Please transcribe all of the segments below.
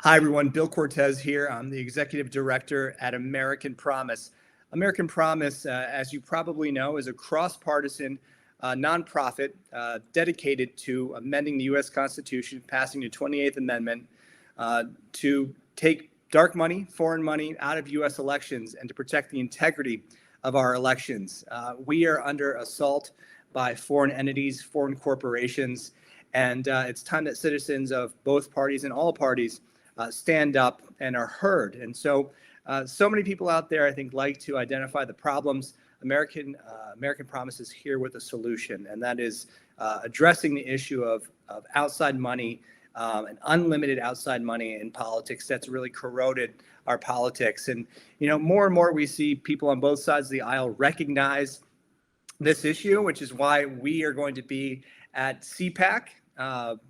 Hi, everyone. Bill Cortese here. I'm the executive director at American Promise. American Promise, as you probably know, is a cross-partisan nonprofit dedicated to amending the U.S. Constitution, passing the 28th Amendment to take dark money, foreign money out of U.S. elections and to protect the integrity of our elections. We are under assault by foreign entities, foreign corporations, and it's time that citizens of both parties and all parties stand up and are heard. And so many people out there, I think, like to identify the problems. American Promise is here with a solution, and that is addressing the issue of outside money and unlimited outside money in politics that's really corroded our politics. And, more and more we see people on both sides of the aisle recognize this issue, which is why we are going to be at CPAC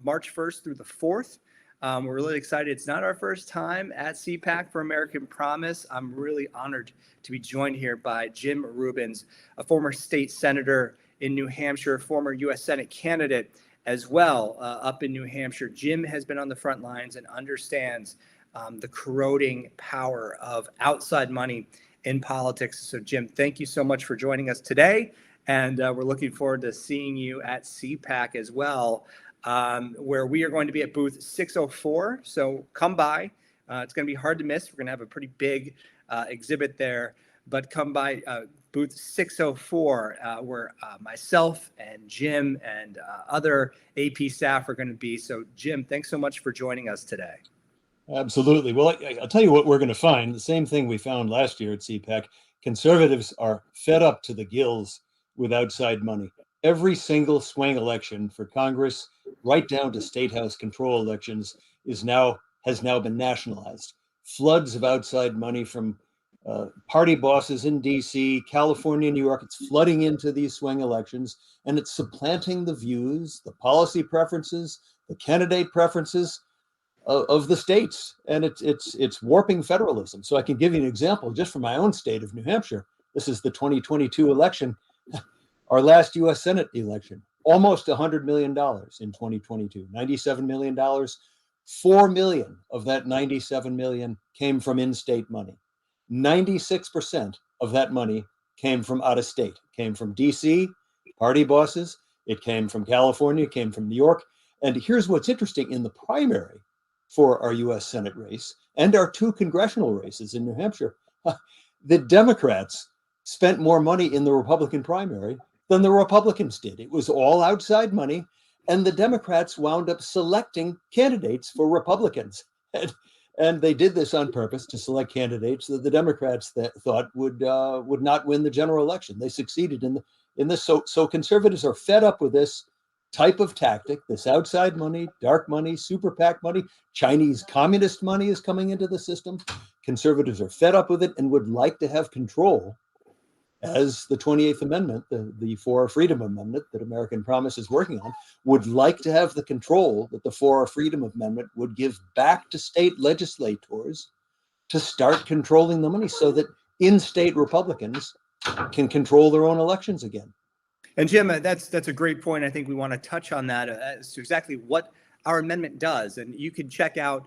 March 1st through the 4th. We're really excited. It's not our first time at CPAC for American Promise. I'm really honored to be joined here by Jim Rubens, a former state senator in New Hampshire, former U.S. Senate candidate as well up in New Hampshire. Jim has been on the front lines and understands the corroding power of outside money in politics. So, Jim, thank you so much for joining us today. And we're looking forward to seeing you at CPAC as well, where we are going to be at booth 604. So come by. It's going to be hard to miss. We're going to have a pretty big exhibit there, but come by booth 604, where myself and Jim and other AP staff are going to be. So, Jim, thanks so much for joining us today. Absolutely. Well, I'll tell you what we're going to find. The same thing we found last year at CPAC. Conservatives are fed up to the gills with outside money. Every single swing election for Congress, right down to state house control elections, has now been nationalized. Floods of outside money from party bosses in DC, California, New York. It's flooding into these swing elections, and it's supplanting the views, the policy preferences, the candidate preferences of the states, and it's warping federalism. So I can give you an example just from my own state of New Hampshire. This is the 2022 election. Our last U.S. Senate election, almost $100 million in 2022, $97 million. $4 million of that $97 million came from in-state money. 96% of that money came from out of state, came from DC, party bosses. It came from California, it came from New York. And here's what's interesting in the primary for our U.S. Senate race and our two congressional races in New Hampshire, the Democrats spent more money in the Republican primary than the Republicans did. It was all outside money, and the Democrats wound up selecting candidates for Republicans. And they did this on purpose to select candidates that the Democrats thought would not win the general election. They succeeded in this. So conservatives are fed up with this type of tactic, this outside money, dark money, super PAC money, Chinese communist money is coming into the system. Conservatives are fed up with it and would like to have control, as the 28th Amendment, the For Our Freedom Amendment that American Promise is working on, would like to have the control that the For Our Freedom Amendment would give back to state legislators to start controlling the money so that in-state Republicans can control their own elections again. And Jim, that's a great point. I think we want to touch on that as to exactly what our amendment does. And you can check out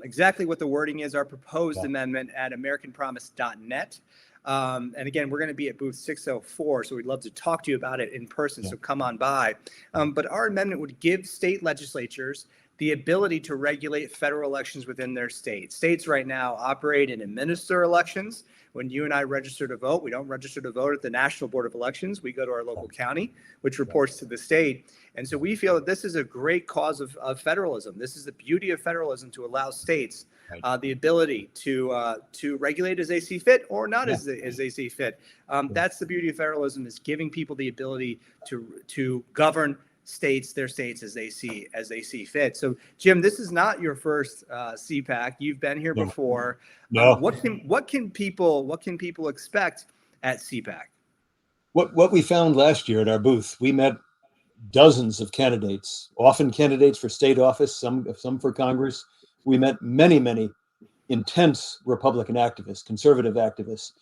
exactly what the wording is, our proposed amendment at americanpromise.net. And again, we're going to be at booth 604, so we'd love to talk to you about it in person, so come on by. But our amendment would give state legislatures the ability to regulate federal elections within their state. States right now operate and administer elections. When you and I register to vote, we don't register to vote at the National Board of Elections. We go to our local county, which reports to the state. And so we feel that this is a great cause of federalism. This is the beauty of federalism, to allow states the ability to regulate as they see fit or not as they see fit. That's the beauty of federalism, is giving people the ability to govern their states as they see fit. So, Jim, this is not your first CPAC. You've been here before. No. What can people expect at CPAC? What we found last year at our booth, we met dozens of candidates, often candidates for state office, some for Congress. We met many intense Republican activists, conservative activists,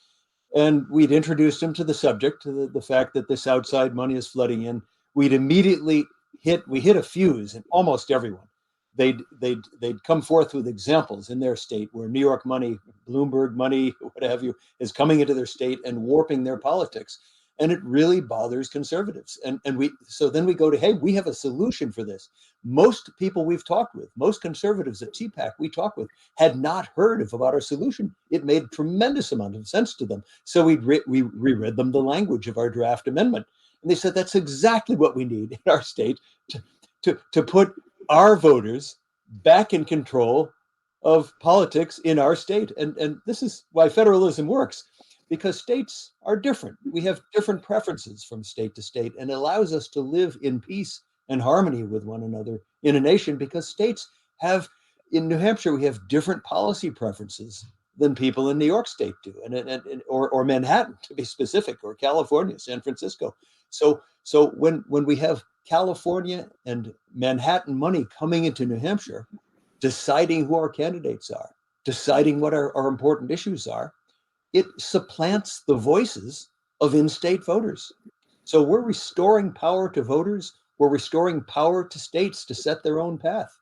and we'd introduced them to the subject, to the fact that this outside money is flooding in. We'd immediately hit a fuse in almost everyone. they'd come forth with examples in their state where New York money, Bloomberg money, what have you, is coming into their state and warping their politics. And it really bothers conservatives. And so then we go to, hey, we have a solution for this. Most people we've talked with, most conservatives at CPAC we talked with, had not heard about our solution. It made a tremendous amount of sense to them. So we reread them the language of our draft amendment. And they said that's exactly what we need in our state to put our voters back in control of politics in our state. And this is why federalism works, because states are different. We have different preferences from state to state, and it allows us to live in peace and harmony with one another in a nation, because states have, in New Hampshire, we have different policy preferences than people in New York State do, or Manhattan, to be specific, or California, San Francisco. So when we have California and Manhattan money coming into New Hampshire, deciding who our candidates are, deciding what our important issues are, it supplants the voices of in-state voters. So we're restoring power to voters. We're restoring power to states to set their own path.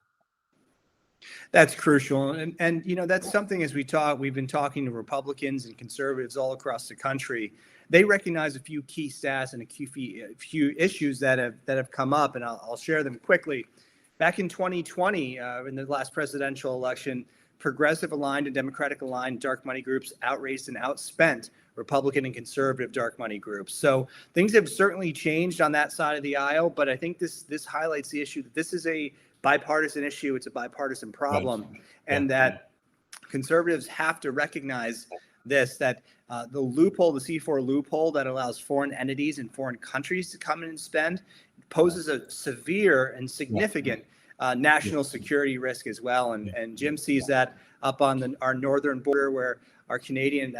That's crucial. And you know, that's something, as we've been talking to Republicans and conservatives all across the country. They recognize a few key stats and a few issues that have come up, and I'll share them quickly. Back in 2020, in the last presidential election, progressive aligned and Democratic aligned dark money groups outraised and outspent Republican and conservative dark money groups. So things have certainly changed on that side of the aisle, but I think this highlights the issue that this is a bipartisan issue. It's a bipartisan problem, right. And that conservatives have to recognize this, that the loophole, the C4 loophole that allows foreign entities and foreign countries to come in and spend, poses a severe and significant national security risk as well. And Jim sees that up on our northern border, where our Canadian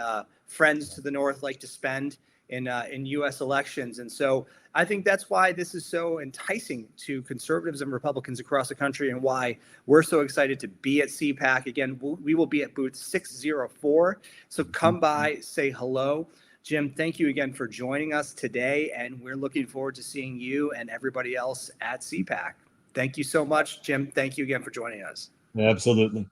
friends to the north like to spend in U.S. elections. And so I think that's why this is so enticing to conservatives and Republicans across the country, and why we're so excited to be at CPAC. Again, we will be at booth 604. So come by, say hello. Jim, thank you again for joining us today, and we're looking forward to seeing you and everybody else at CPAC. Thank you so much, Jim. Thank you again for joining us. Absolutely.